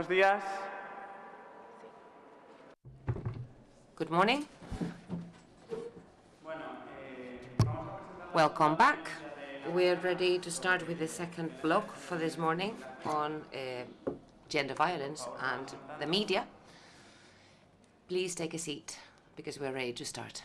Buenos días. Good morning. Welcome back. We're ready to start with the second block for this morning on gender violence and the media. Please take a seat because we're ready to start.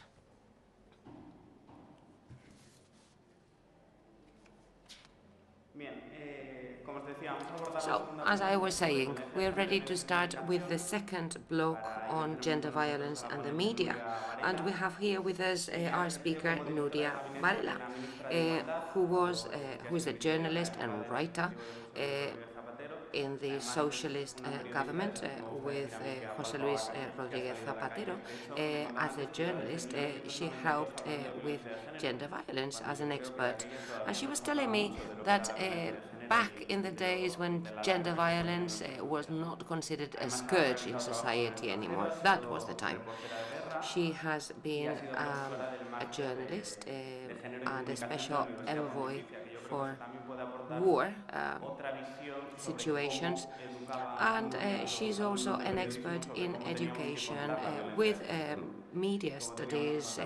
So, as I was saying, we're ready to start with the second block on gender violence and the media. And we have here with us our speaker, Nuria Varela, who is a journalist and writer in the socialist government with José Luis Rodríguez Zapatero. As a journalist, she helped with gender violence as an expert. And she was telling me that back in the days when gender violence was not considered a scourge in society anymore, that was the time. She has been a journalist and a special envoy for war situations, and she's also an expert in education with media studies,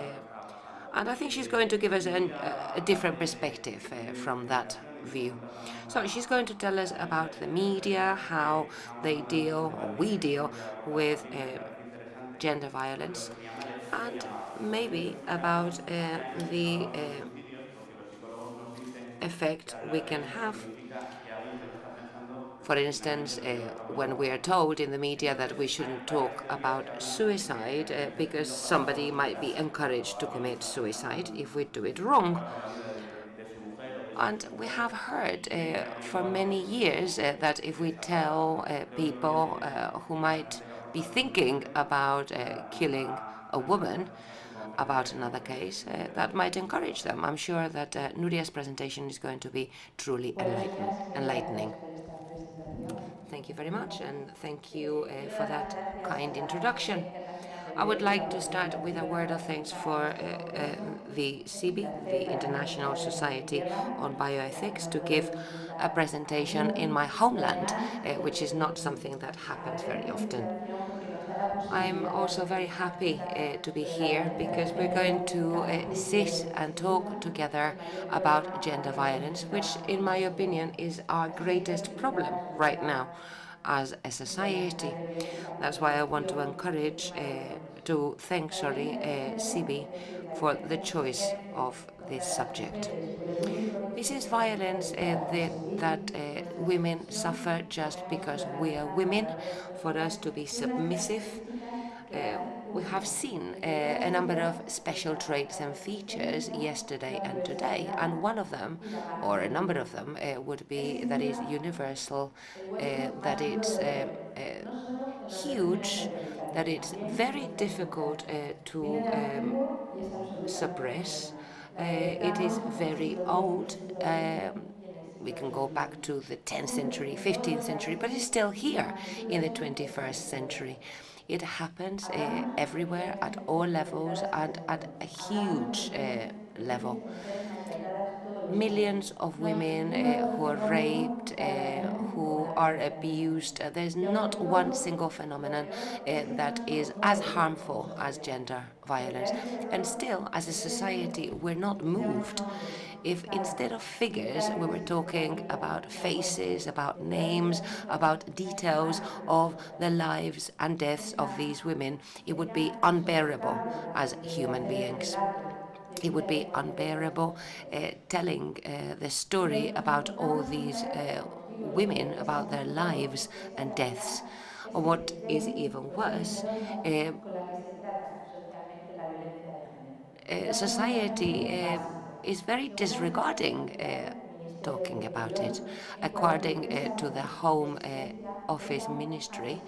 and I think she's going to give us a different perspective from that view. So she's going to tell us about the media, how they deal, or we deal, with gender violence, and maybe about the effect we can have. For instance, when we are told in the media that we shouldn't talk about suicide because somebody might be encouraged to commit suicide if we do it wrong. And we have heard for many years that if we tell people who might be thinking about killing a woman about another case, that might encourage them. I'm sure that Nuria's presentation is going to be truly enlightening. Thank you very much, and thank you for that kind introduction. I would like to start with a word of thanks for the CIBI, the International Society on Bioethics, to give a presentation in my homeland, which is not something that happens very often. I'm also very happy to be here because we're going to sit and talk together about gender violence, which, in my opinion, is our greatest problem right now as a society. That's why I want to thank CIBI for the choice of this subject. This is violence that women suffer just because we are women, for us to be submissive. We have seen a number of special traits and features yesterday and today, and one of them, or a number of them, would be that it's universal, that it's huge, that it's very difficult to suppress. It is very old. We can go back to the 10th century, 15th century, but it's still here in the 21st century. It happens everywhere, at all levels, and at a huge level. Millions of women who are raped, who are abused. There's not one single phenomenon that is as harmful as gender violence. And still, as a society, we're not moved. If instead of figures, we were talking about faces, about names, about details of the lives and deaths of these women, it would be unbearable as human beings. It would be unbearable telling the story about all these women, about their lives and deaths. Or what is even worse, society is very disregarding talking about it. According to the Home Office Ministry,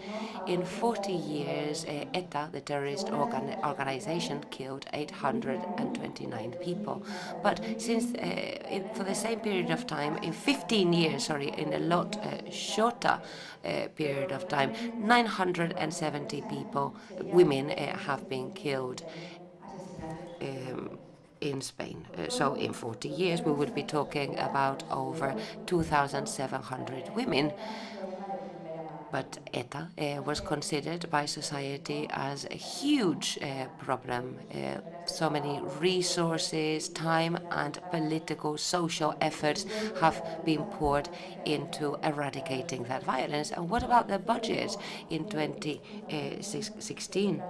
in 40 years, ETA, the terrorist organization, killed 829 people. But since, for the same period of time, in 15 years, in a lot shorter period of time, 970 people, women, have been killed in Spain. So in 40 years, we would be talking about over 2,700 women. But ETA was considered by society as a huge problem. So many resources, time, and political, social efforts have been poured into eradicating that violence. And what about the budget in 2016?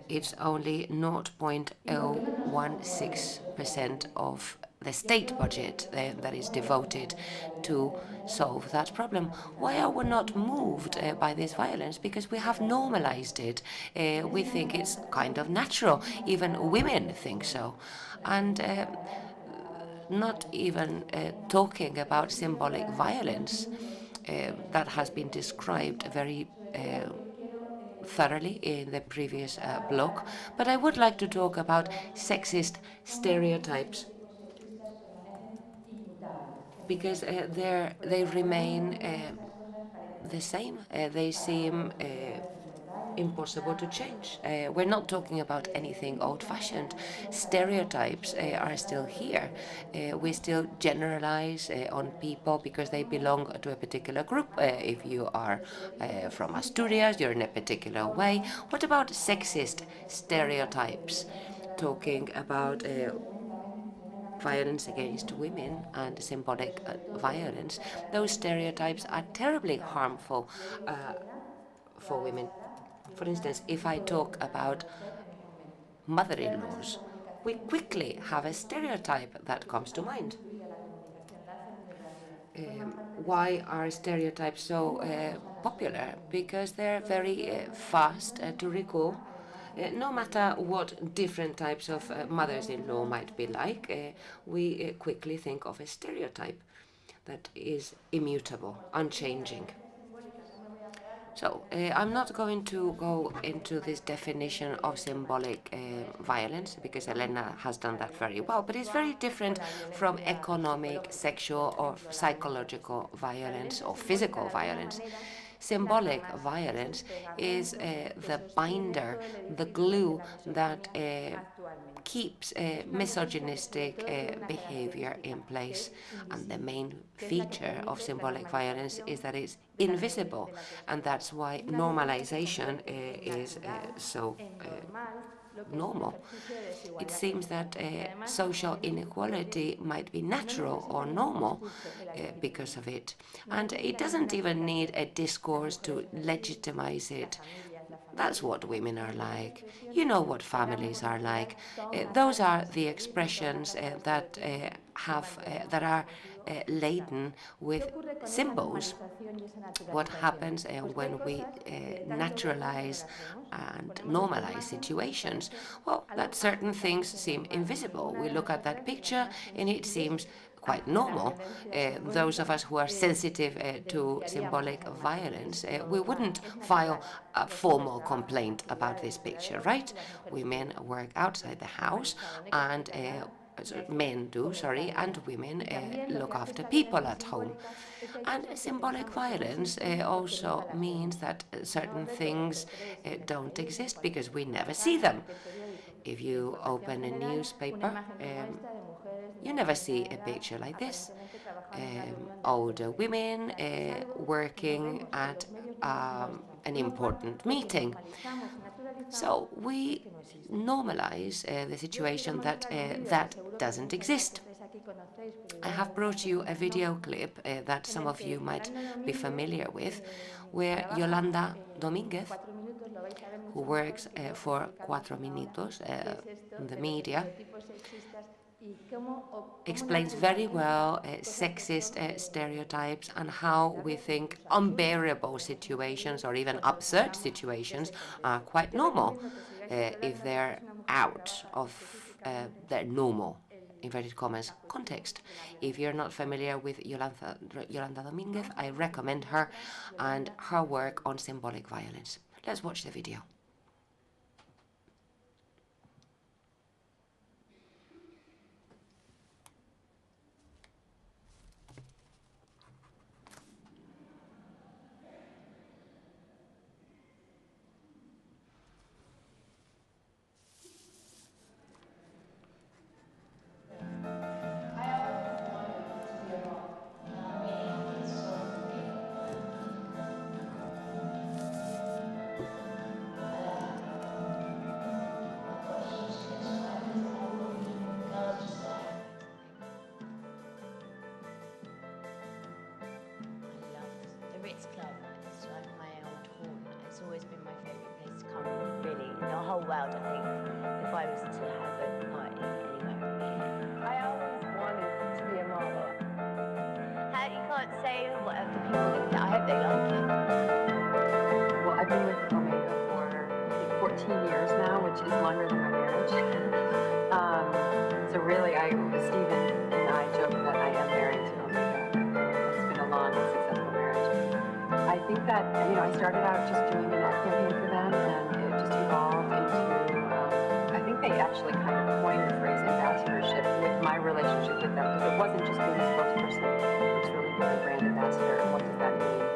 It's only 0.016% of the state budget that is devoted to solve that problem. Why are we not moved by this violence? Because we have normalized it. We think it's kind of natural. Even women think so. And not even talking about symbolic violence that has been described very thoroughly in the previous block, but I would like to talk about sexist stereotypes because they remain the same. They seem impossible to change. We're not talking about anything old-fashioned. Stereotypes are still here. We still generalize on people because they belong to a particular group. If you are from Asturias, you're in a particular way. What about sexist stereotypes? Talking about violence against women and symbolic violence, those stereotypes are terribly harmful for women. For instance, if I talk about mother-in-laws, we quickly have a stereotype that comes to mind. Why are stereotypes so popular? Because they're very fast to recall. No matter what different types of mothers-in-law might be like, we quickly think of a stereotype that is immutable, unchanging. So I'm not going to go into this definition of symbolic violence because Elena has done that very well, but it's very different from economic, sexual, or psychological violence or physical violence. Symbolic violence is the binder, the glue that keeps misogynistic behavior in place. And the main feature of symbolic violence is that it's invisible, and that's why normalization is so normal. It seems that social inequality might be natural or normal because of it. And it doesn't even need a discourse to legitimize it. That's what women are like. You know what families are like. Those are the expressions that are laden with symbols. What happens when we naturalize and normalize situations? Well, that certain things seem invisible. We look at that picture and it seems quite normal. Those of us who are sensitive to symbolic violence, we wouldn't file a formal complaint about this picture, right? Women work outside the house and men do, sorry, and women look after people at home. And symbolic violence also means that certain things don't exist because we never see them. If you open a newspaper, you never see a picture like this. Older women working at an important meeting. So we normalize the situation that that doesn't exist. I have brought you a video clip that some of you might be familiar with, where Yolanda Domínguez, who works for Cuatro Minutos, the media, explains very well sexist stereotypes and how we think unbearable situations or even absurd situations are quite normal if they're out of their normal inverted commas context. If you're not familiar with Yolanda Domínguez, I recommend her and her work on symbolic violence. Let's watch the video. world, I think, if I was to have a party anywhere here. I always wanted to be a model. How you can't say what other people think. I hope they like it. Well, I've been with Omega for I think 14 years now, which is longer than my marriage. So really, Stephen and I joke that I am married to Omega. It's been a long and successful marriage. I think that, I started out just doing an ad campaign for them, and it just evolved into, I think they actually kind of coined the phrase ambassadorship with my relationship with them, because it wasn't just being a spokesperson, it was really being a brand ambassador, and what does that mean?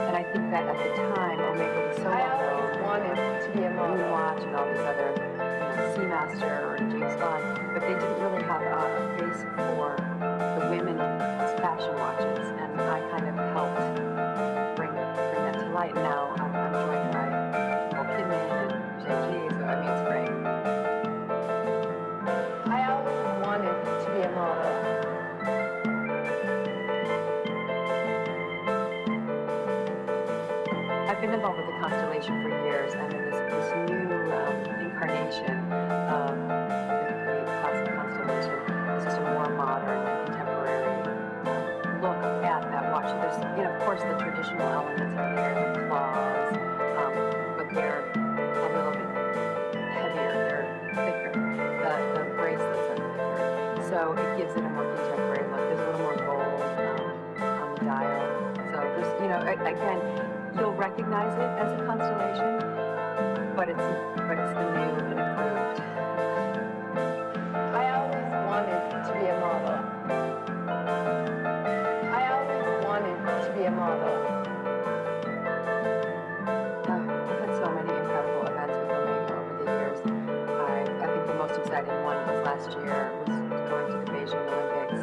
And I think that at the time, Omega was so well known. I always wanted to be a model. Watch and all these other, Seamaster or James Bond, but they didn't really have a face for the women's fashion watches, and I kind of helped bring that to light. Now I'm joined by Nicole Kidman and Jay-Z, so I mean, it's great. I always wanted to be a model. I've been involved with the Constellation for years, and then this new incarnation of the classic Constellation is just a more modern and contemporary look at that watch. So there's, of course, the traditional elements are there, the claws, but they're a little bit heavier, they're thicker. The bracelets are thicker, so it gives it a more contemporary look. There's a little more gold on the dial. So there's, again, you'll recognize it as a Constellation, but it's the new and improved. I always wanted to be a model. I always wanted to be a model. I've had so many incredible events with Omega over the years. I think the most exciting one was last year, was going to the Beijing Olympics,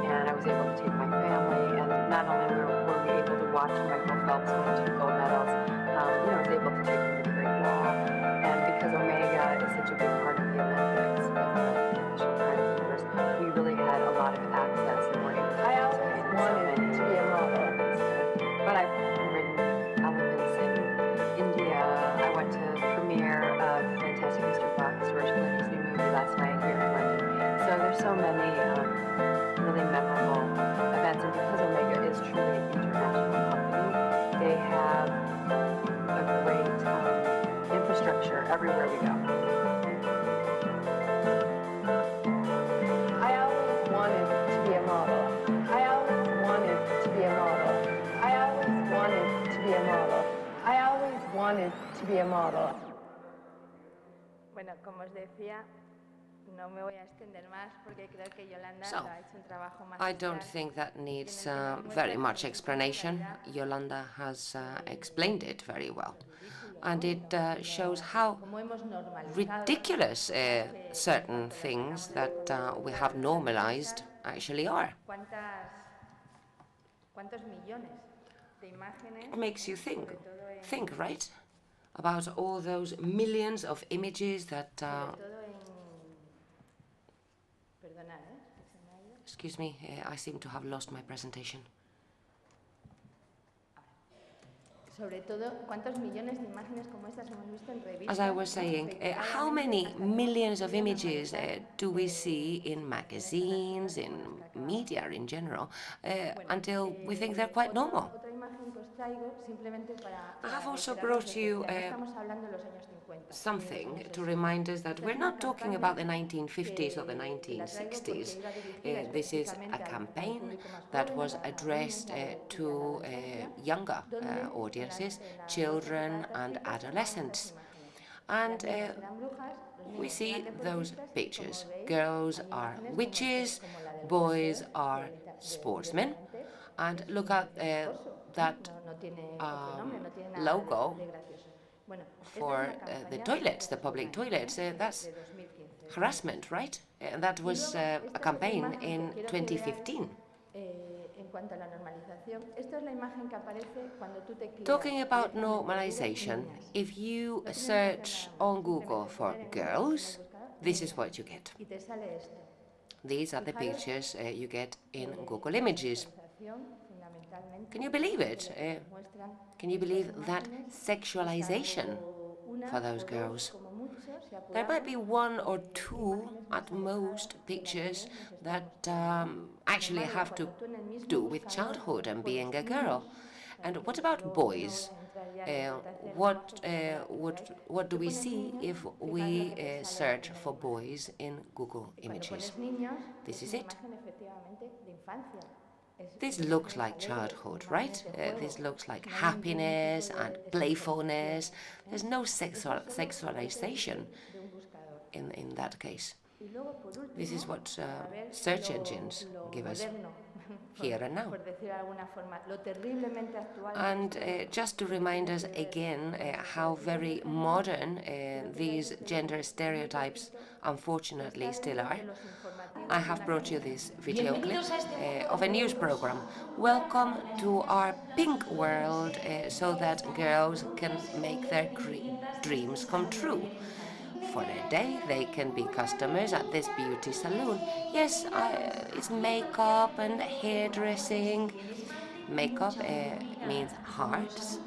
and I was able to take my family, and not only were we able to watch Michael Phelps win 2 gold medals, I was able to take them to the Great Wall. And because Omega is such a big part of the Olympics, of the National Pride of the Universe, we really had a lot of access, and were able to participate in so many to be a model. But I've ridden elephants in India. I went to the premiere of Fantastic Mr. Fox, George Clooney's new movie, last night here in London. So there's so many really memorable events, and because Omega is truly an international company, they have a great infrastructure everywhere we go. I always wanted to be a model. I always wanted to be a model. I always wanted to be a model. I always wanted to be a model. Bueno, como os decía, no me voy a extender más porque creo que Yolanda So, ha hecho un trabajo más. I don't think that needs very much explanation. Yolanda has explained it very well. And it shows how ridiculous certain things that we have normalized actually are. It makes you think, right? About all those millions of images that excuse me, I seem to have lost my presentation. As I was saying, how many millions of images do we see in magazines, in media in general, until we think they're quite normal? I have also brought you something to remind us that we're not talking about the 1950s or the 1960s. This is a campaign that was addressed to younger audiences, children and adolescents. And we see those pictures. Girls are witches, boys are sportsmen. And look at that logo for the toilets, the public toilets. That's harassment, right? That was a campaign in 2015. Talking about normalization, if you search on Google for girls, this is what you get. These are the pictures you get in Google Images. Can you believe it? Can you believe that sexualization for those girls. There might be one or two at most pictures that actually have to do with childhood and being a girl. And what about boys? Uh, what do we see if we search for boys in Google Images? This is it. This looks like childhood, right? This looks like happiness and playfulness. There's no sexualization in that case. This is what search engines give us here and now. And just to remind us again how very modern these gender stereotypes unfortunately still are, I have brought you this video clip of a news program. Welcome to our pink world so that girls can make their dreams come true. For a day, they can be customers at this beauty salon. Yes, it's makeup and hairdressing. Makeup means hearts.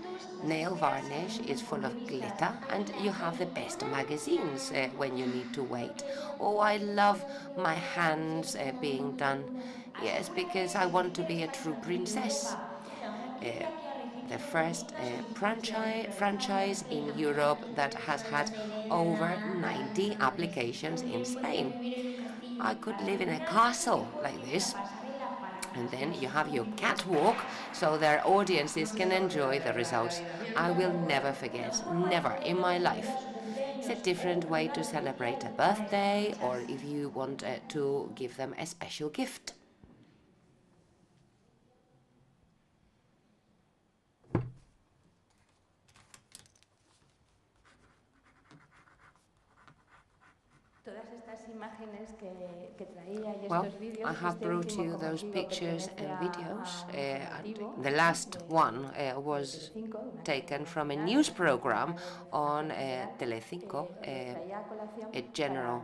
Nail varnish is full of glitter, and you have the best magazines when you need to wait. Oh, I love my hands being done. Yes, because I want to be a true princess. The first franchise in Europe that has had over 90 applications in Spain. I could live in a castle like this. And then you have your catwalk so their audiences can enjoy the results. I will never forget, never in my life. It's a different way to celebrate a birthday or if you want to give them a special gift. Well, I have brought you those pictures and videos. And the last one was taken from a news program on Telecinco, a general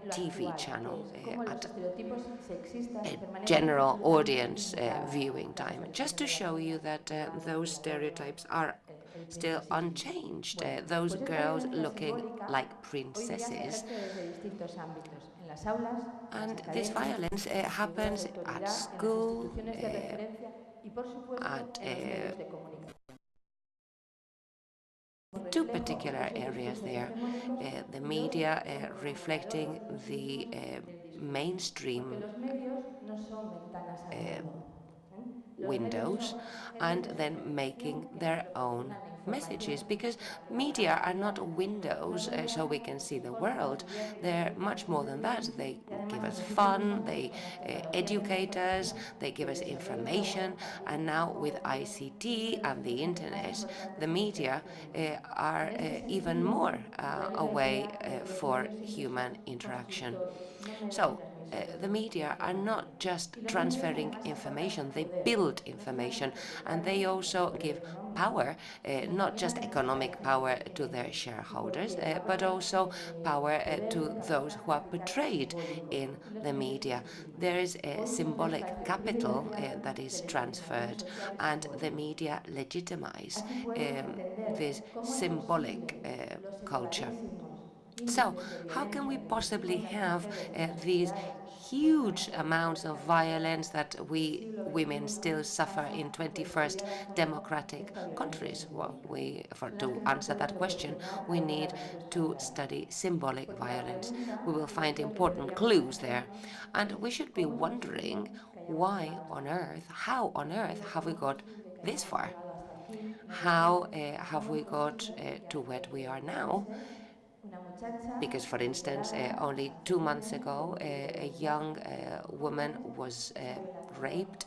TV channel at a general audience viewing time, just to show you that those stereotypes are still unchanged. Those girls looking like princesses. And this violence happens at school, at two particular areas there. The media reflecting the mainstream windows and then making their own messages, because media are not windows so we can see the world. They're much more than that. They give us fun, they educate us, they give us information, and now with ICT and the internet, the media are even more a way for human interaction. So the media are not just transferring information, they build information, and they also give power, not just economic power to their shareholders, but also power to those who are portrayed in the media. There is a symbolic capital that is transferred, and the media legitimize this symbolic culture. So, how can we possibly have these huge amounts of violence that we women still suffer in 21st democratic countries? Well, to answer that question, we need to study symbolic violence. We will find important clues there. And we should be wondering why on earth, how on earth have we got this far? How have we got to where we are now? Because, for instance, only 2 months ago, a young woman was raped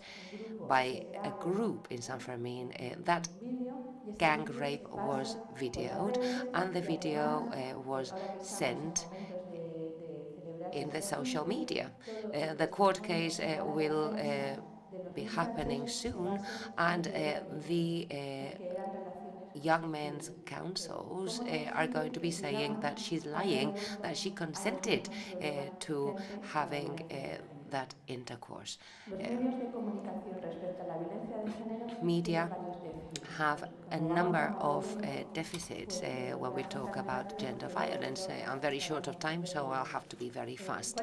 by a group in San Fermin. That gang rape was videoed, and the video was sent in the social media. The court case will be happening soon, and the young men's councils are going to be saying that she's lying, that she consented to having that intercourse. Media have a number of deficits when we talk about gender violence. I'm very short of time, so I'll have to be very fast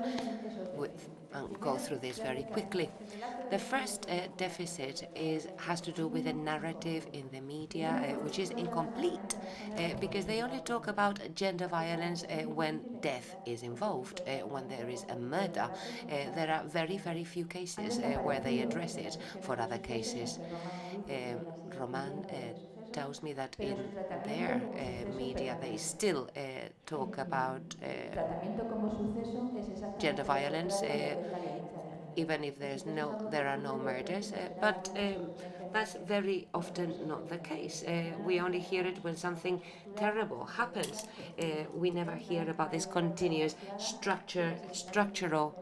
and go through this very quickly. The first deficit has to do with a narrative in the media, which is incomplete, because they only talk about gender violence when death is involved, when there is a murder. There are very, very few cases where they address it. For other cases, Roman tells me that in their media they still talk about gender violence, even if there are no murders. But that's very often not the case. We only hear it when something terrible happens. We never hear about this continuous structural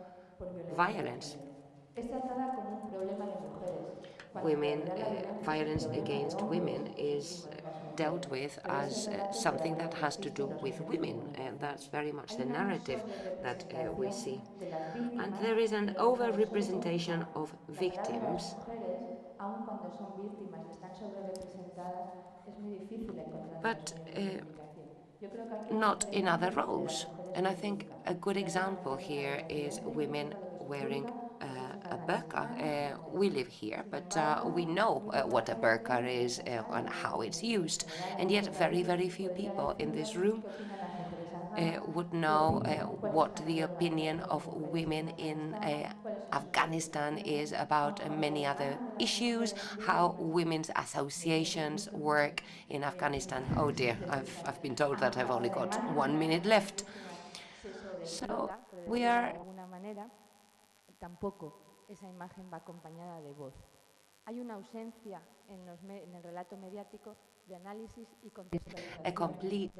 violence. Violence against women is dealt with as something that has to do with women, and that's very much the narrative that we see. And there is an over-representation of victims, but not in other roles. And I think a good example here is women wearing a burqa. We live here, but we know what a burqa is and how it's used. And yet very, very few people in this room would know what the opinion of women in Afghanistan is about many other issues, how women's associations work in Afghanistan. Oh dear, I've been told that I've only got 1 minute left. So we are tampoco esa imagen va acompañada de voz. Hay una ausencia en el relato mediático de análisis y contextualización. A complete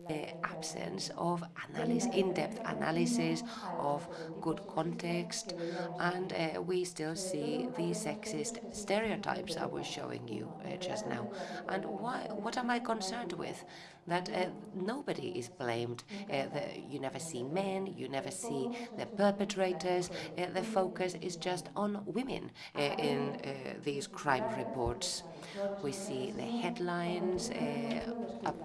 absence of in-depth analysis of good context, and we still see the sexist stereotypes I was showing you just now. And what am I concerned with? That nobody is blamed. You never see men, you never see the perpetrators. The focus is just on women in these crime reports. We see the headlines,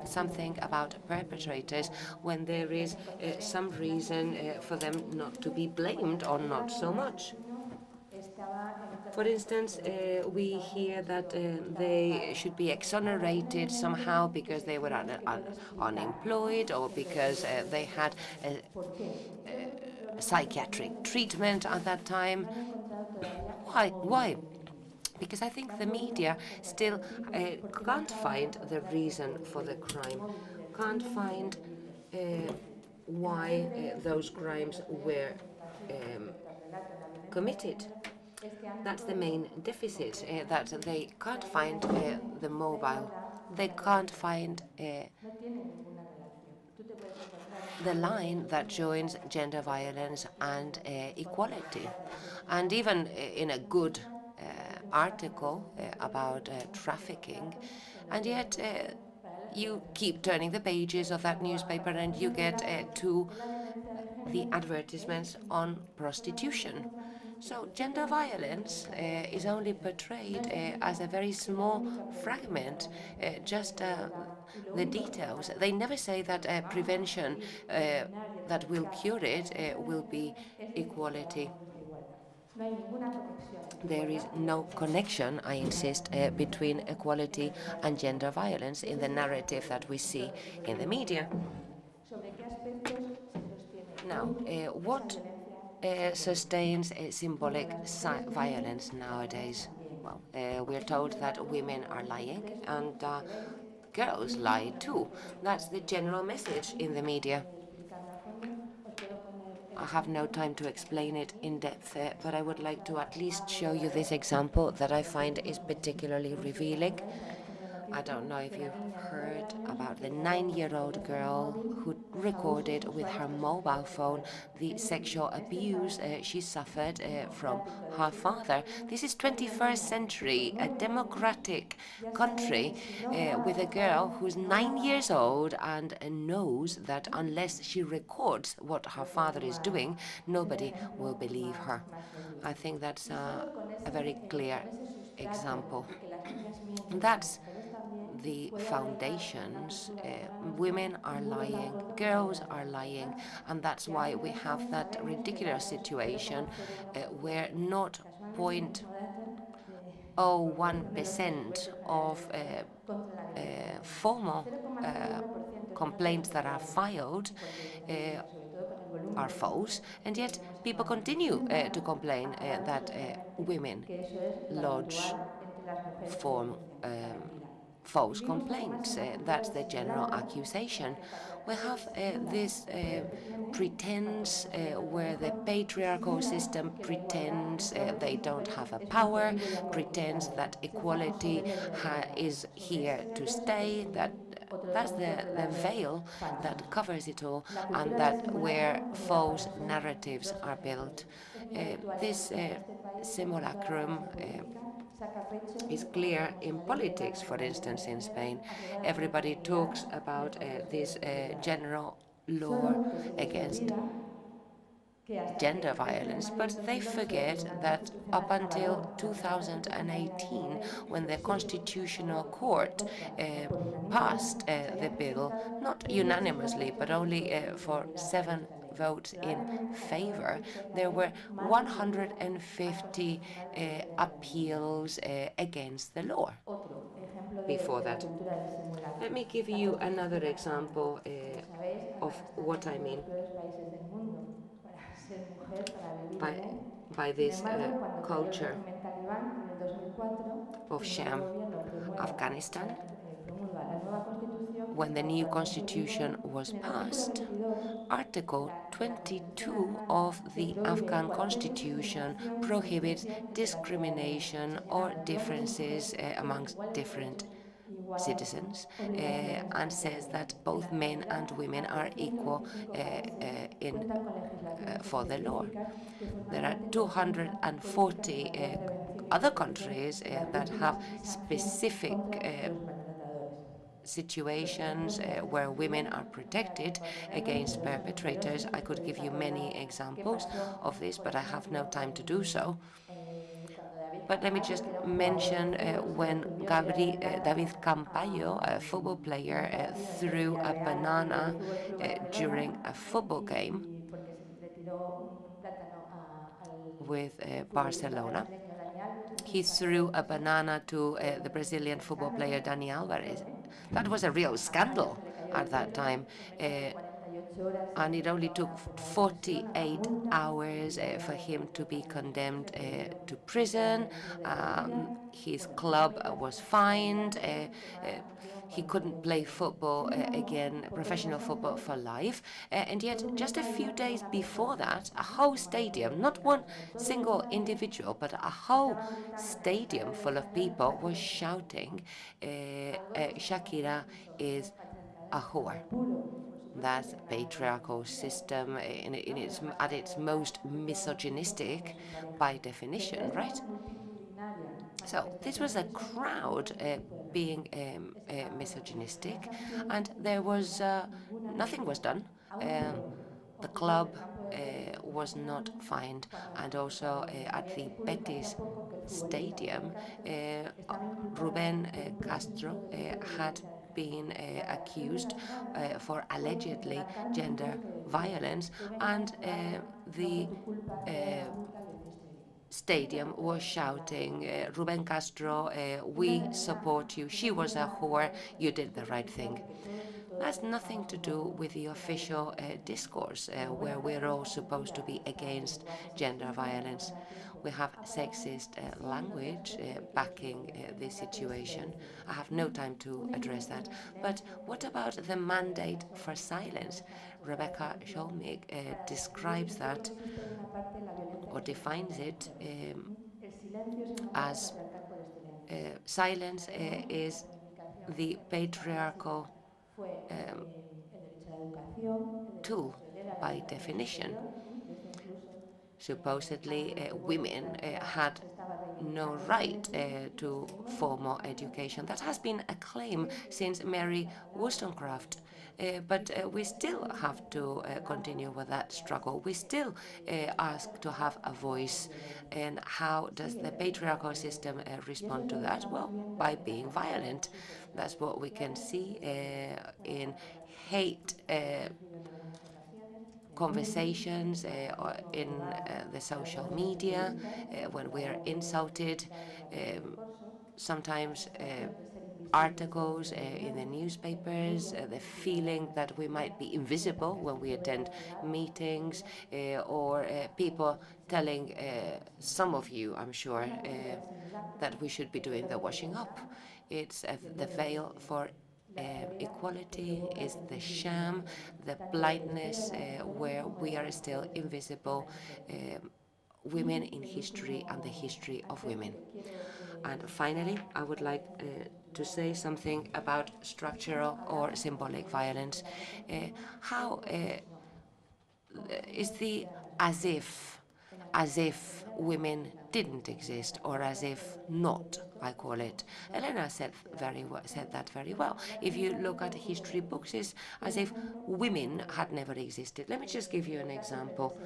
something about perpetrators, when there is some reason for them not to be blamed or not so much. For instance, we hear that they should be exonerated somehow because they were unemployed or because they had psychiatric treatment at that time. Why? Why? Because I think the media still can't find the reason for the crime, can't find why those crimes were committed. That's the main deficit, that they can't find the mobile, they can't find the line that joins gender violence and equality. And even in a good article about trafficking, and yet you keep turning the pages of that newspaper and you get to the advertisements on prostitution. So gender violence is only portrayed as a very small fragment, just the details. They never say that prevention that will cure it will be equality. There is no connection, I insist, between equality and gender violence in the narrative that we see in the media. Now, what sustains symbolic violence nowadays? Well, we're told that women are lying and girls lie too. That's the general message in the media. I have no time to explain it in depth, but I would like to at least show you this example that I find is particularly revealing. I don't know if you've heard about the 9-year-old girl who recorded with her mobile phone the sexual abuse she suffered from her father. This is 21st century, a democratic country with a girl who's 9 years old and knows that unless she records what her father is doing, nobody will believe her. I think that's a very clear example. That's the foundations, women are lying, girls are lying, and that's why we have that ridiculous situation where not 0.01% of formal complaints that are filed are false, and yet people continue to complain that women lodge form false complaints. That's the general accusation. We have this pretense where the patriarchal system pretends they don't have a power, pretends that equality is here to stay, that's the veil that covers it all, and that where false narratives are built. This simulacrum is clear in politics. For instance, in Spain, everybody talks about this general law against gender violence, but they forget that up until 2018, when the Constitutional Court passed the bill, not unanimously, but only for 7 votes in favor, there were 150 appeals against the law before that. Let me give you another example of what I mean by this culture of sham. Afghanistan, when the new constitution was passed, Article 22 of the Afghan constitution prohibits discrimination or differences amongst different citizens and says that both men and women are equal for the law. There are 240 other countries that have specific situations where women are protected against perpetrators. I could give you many examples of this, but I have no time to do so. But let me just mention when David Campayo, a football player, threw a banana during a football game with Barcelona. He threw a banana to the Brazilian football player Dani Alvarez. That was a real scandal at that time. And it only took 48 hours for him to be condemned to prison. His club was fined. He couldn't play football again, professional football, for life. And yet, just a few days before that, a whole stadium, not one single individual, but a whole stadium full of people was shouting, Shakira is a whore. That patriarchal system at its most misogynistic by definition, right? So this was a crowd being misogynistic, and there was nothing was done. The club was not fined, and also at the Betis stadium, Ruben Castro had been accused for allegedly gender violence, and the stadium was shouting, Ruben Castro, we support you. She was a whore. You did the right thing. That's nothing to do with the official discourse where we're all supposed to be against gender violence. We have sexist language backing this situation. I have no time to address that. But what about the mandate for silence? Rebecca Scholmig describes that or defines it as silence is the patriarchal tool by definition. Supposedly, women had no right to formal education. That has been a claim since Mary Wollstonecraft. But we still have to continue with that struggle. We still ask to have a voice. And how does the patriarchal system respond to that? Well, by being violent. That's what we can see in hate conversations in the social media, when we are insulted, sometimes articles in the newspapers, the feeling that we might be invisible when we attend meetings, or people telling some of you, I'm sure, that we should be doing the washing up. It's the veil for equality is the sham, the blindness where we are still invisible women in history and the history of women. And finally, I would like to say something about structural or symbolic violence. How is the as if women didn't exist, or as if not, I call it. Elena said that very well. If you look at history books, it's as if women had never existed. Let me just give you an example.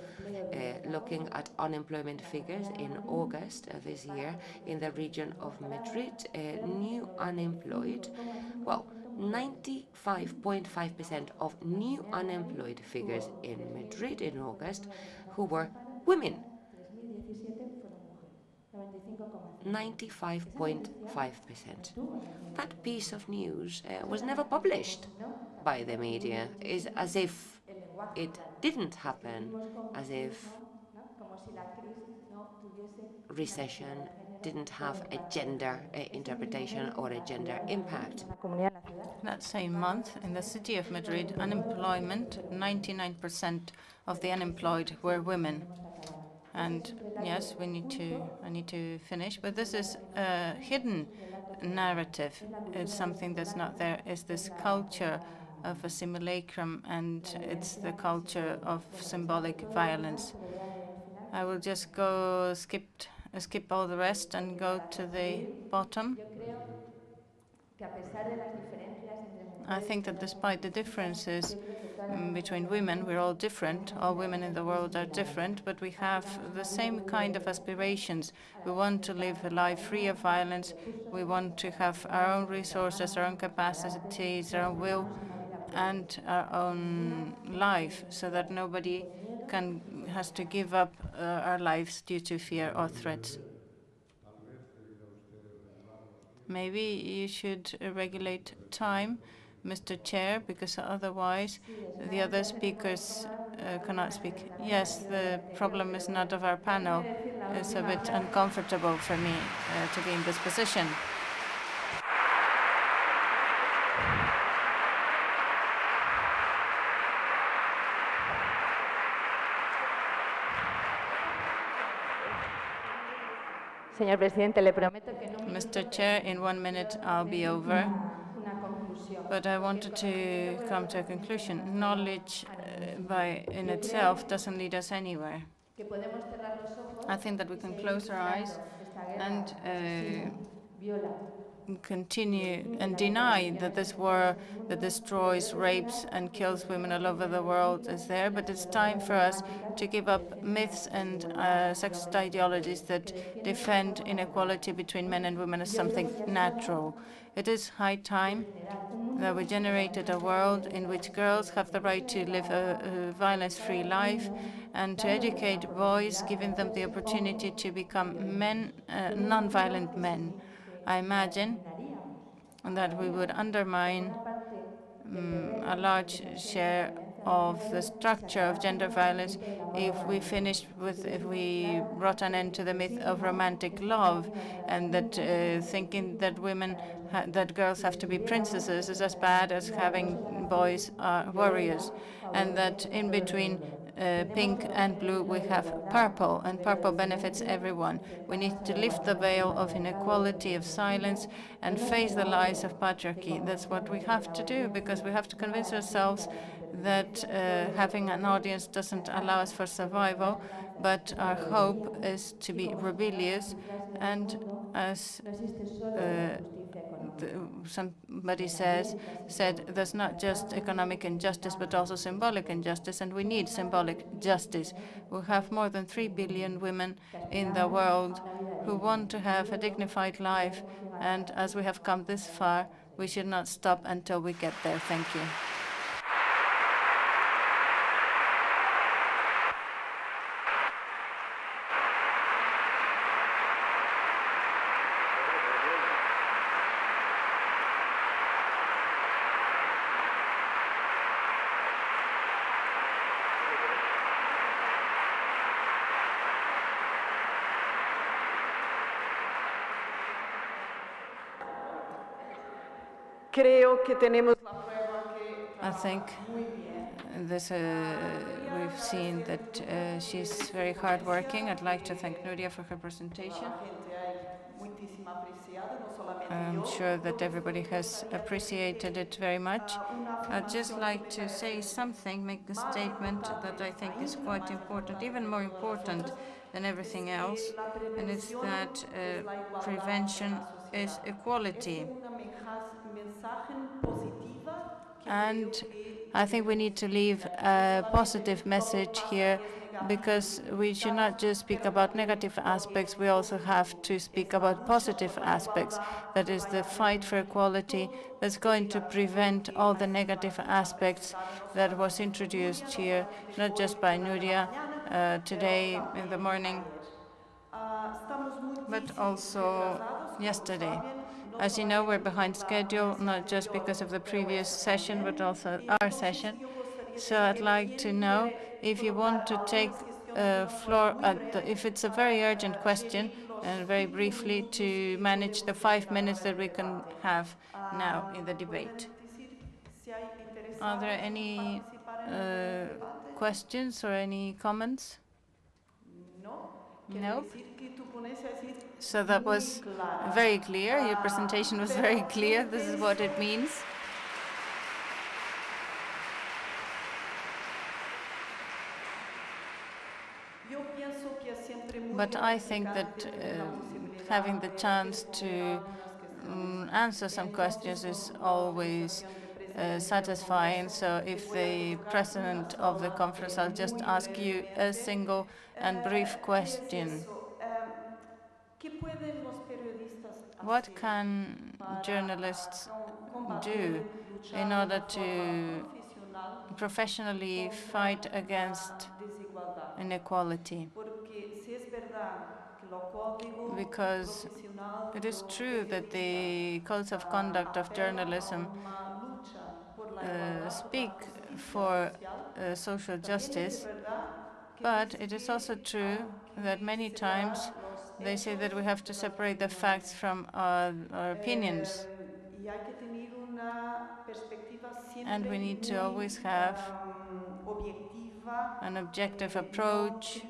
Looking at unemployment figures in August of this year in the region of Madrid, new unemployed, well, 95.5% of new unemployed figures in Madrid in August who were women. 95.5%. That piece of news was never published by the media. It's as if it didn't happen, as if recession didn't have a gender interpretation or a gender impact. That same month, in the city of Madrid, unemployment, 99% of the unemployed were women. And yes, I need to finish, but this is a hidden narrative. It's something that's not there. It's this culture of a simulacrum, and it's the culture of symbolic violence. I will just skip all the rest and go to the bottom. I think that despite the differences between women, we're all different. All women in the world are different, but we have the same kind of aspirations. We want to live a life free of violence. We want to have our own resources, our own capacities, our own will, and our own life, so that nobody has to give up our lives due to fear or threats. Maybe you should regulate time, Mr. Chair, because otherwise the other speakers cannot speak. Yes, the problem is not of our panel. It's a bit uncomfortable for me to be in this position. Señor presidente, le prometo que Mr. Chair, in 1 minute I'll be over. But I wanted to come to a conclusion. Knowledge in itself doesn't lead us anywhere. I think that we can close our eyes and continue and deny that this war that destroys, rapes, and kills women all over the world is there. But it's time for us to give up myths and sexist ideologies that defend inequality between men and women as something natural. It is high time that we generated a world in which girls have the right to live a violence-free life, and to educate boys, giving them the opportunity to become men, non-violent men. I imagine that we would undermine a large share of the structure of gender violence if we brought an end to the myth of romantic love, and that thinking that that girls have to be princesses is as bad as having boys warriors, and that in between pink and blue we have purple, and purple benefits everyone. We need to lift the veil of inequality, of silence, and face the lies of patriarchy. That's what we have to do, because we have to convince ourselves that having an audience doesn't allow us for survival, but our hope is to be rebellious, and as somebody said there's not just economic injustice but also symbolic injustice, and we need symbolic justice. We have more than 3 billion women in the world who want to have a dignified life, and as we have come this far, we should not stop until we get there. Thank you. I think we've seen that she's very hardworking. I'd like to thank Nuria for her presentation. I'm sure that everybody has appreciated it very much. I'd just like to say something, make a statement that I think is quite important, even more important than everything else, and it's that prevention is equality. And I think we need to leave a positive message here, because we should not just speak about negative aspects, we also have to speak about positive aspects. That is the fight for equality that's going to prevent all the negative aspects that was introduced here, not just by Nuria today in the morning, but also yesterday. As you know, we're behind schedule, not just because of the previous session, but also our session. So I'd like to know if you want to take floor, if it's a very urgent question, and very briefly to manage the 5 minutes that we can have now in the debate. Are there any questions or any comments? No? So that was very clear. Your presentation was very clear. This is what it means. But I think that having the chance to answer some questions is always satisfying. So if the president of the conference, I'll just ask you a single and brief question. What can journalists do in order to professionally fight against inequality? Because it is true that the codes of conduct of journalism speak for social justice, but it is also true that many times they say that we have to separate the facts from our opinions. And we need to always have an objective approach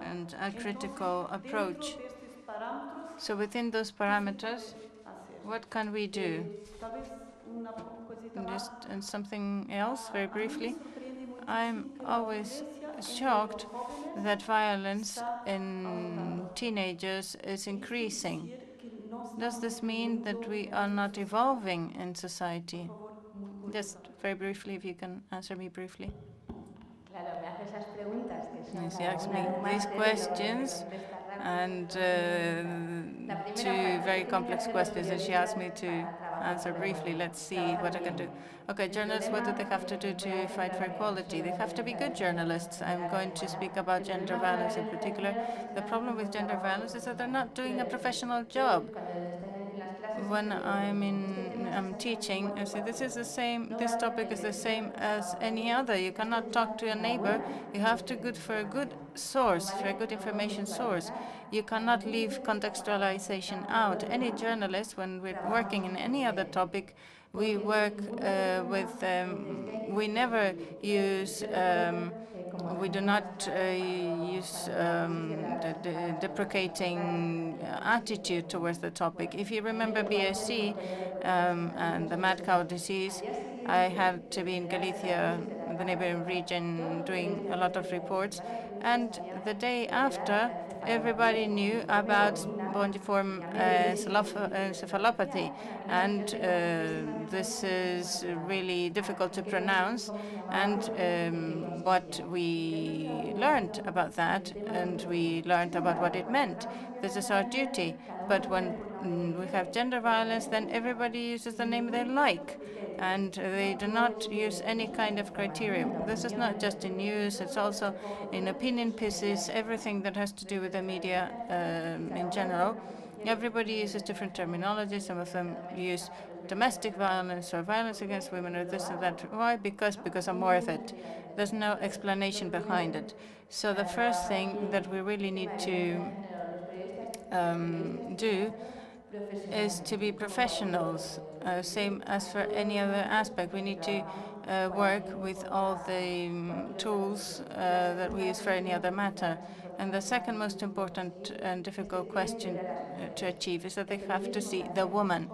and a critical approach. So within those parameters, what can we do? And something else, very briefly. I'm always shocked that violence in teenagers is increasing. Does this mean that we are not evolving in society? Just very briefly, if you can answer me briefly. Yes, he asked me these questions, and two very complex questions, and she asked me to answer briefly. Let's see what I can do. Okay, journalists, what do they have to do to fight for equality? They have to be good journalists. I'm going to speak about gender violence in particular. The problem with gender violence is that they're not doing a professional job. When I'm teaching, I say this topic is the same as any other. You cannot talk to a neighbor. You have to go for a good source, for a good information source. You cannot leave contextualization out. Any journalist, when we're working in any other topic, we work we never use we do not use the deprecating attitude towards the topic. If you remember BSE and the mad cow disease, I had to be in Galicia, the neighboring region, doing a lot of reports. And the day after, everybody knew about spongiform encephalopathy. And this is really difficult to pronounce. And what we learned about that, and we learned about what it meant. This is our duty. But when we have gender violence, then everybody uses the name they like, and they do not use any kind of criteria. This is not just in news, it's also in opinion pieces, everything that has to do with the media in general. Everybody uses different terminology. Some of them use domestic violence or violence against women or this or that. Why? Because I'm worth it. There's no explanation behind it. So the first thing that we really need to do is to be professionals, same as for any other aspect. We need to work with all the tools that we use for any other matter. And the second most important and difficult question to achieve is that they have to see the women.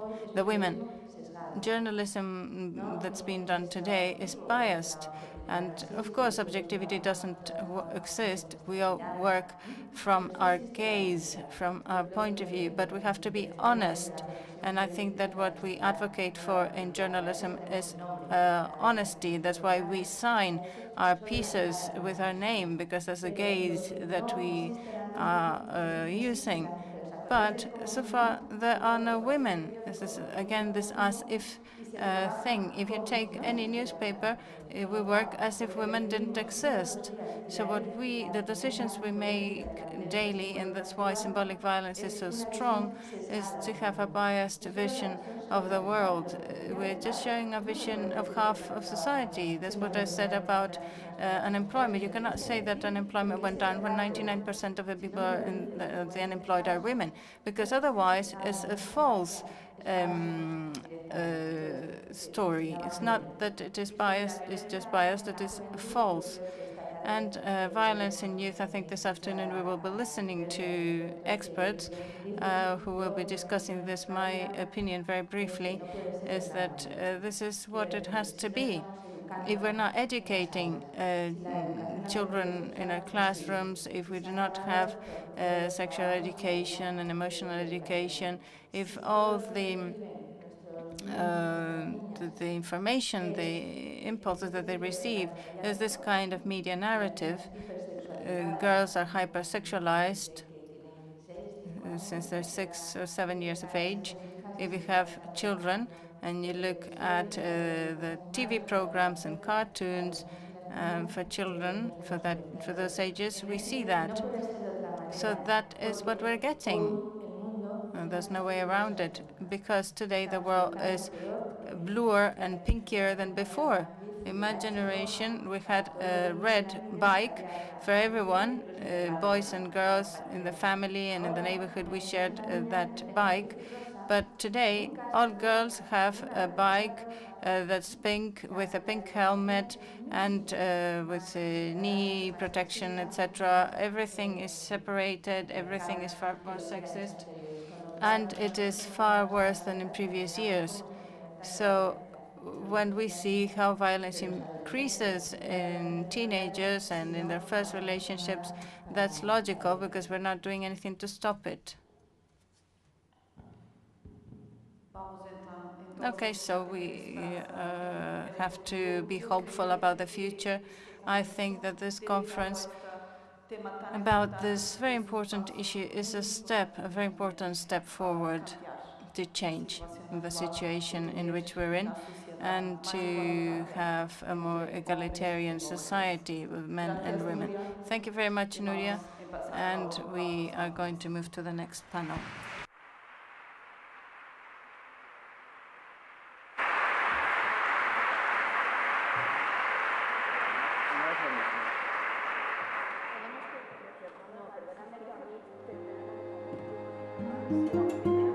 Journalism that's being done today is biased. And of course, objectivity doesn't exist. We all work from our gaze, from our point of view, but we have to be honest. And I think that what we advocate for in journalism is honesty. That's why we sign our pieces with our name, because there's a gaze that we are using. But so far, there are no women. This is, again, this as-if thing. If you take any newspaper, we work as if women didn't exist. So the decisions we make daily, and that's why symbolic violence is so strong, is to have a biased vision of the world. We're just showing a vision of half of society. That's what I said about unemployment. You cannot say that unemployment went down when 99% of the people the unemployed are women, because otherwise it's a false story. It's not that it is biased, it's just biased, it is false. And violence in youth, I think this afternoon we will be listening to experts who will be discussing this. My opinion, very briefly, is that this is what it has to be. If we're not educating children in our classrooms, if we do not have sexual education and emotional education, if all the information, the impulses that they receive, is this kind of media narrative. Girls are hypersexualized since they're 6 or 7 years of age. If you have children and you look at the TV programs and cartoons for children for those ages, we see that. So that is what we're getting. There's no way around it, because today the world is bluer and pinkier than before. In my generation, we had a red bike for everyone, boys and girls in the family and in the neighborhood. We shared that bike. But today, all girls have a bike that's pink, with a pink helmet and with knee protection, etc. Everything is separated. Everything is far more sexist. And it is far worse than in previous years. So when we see how violence increases in teenagers and in their first relationships, that's logical, because we're not doing anything to stop it. Okay, so we have to be hopeful about the future. I think that this conference about this very important issue is a very important step forward to change the situation in which we're in, and to have a more egalitarian society with men and women. Thank you very much, Nuria, and we are going to move to the next panel. No,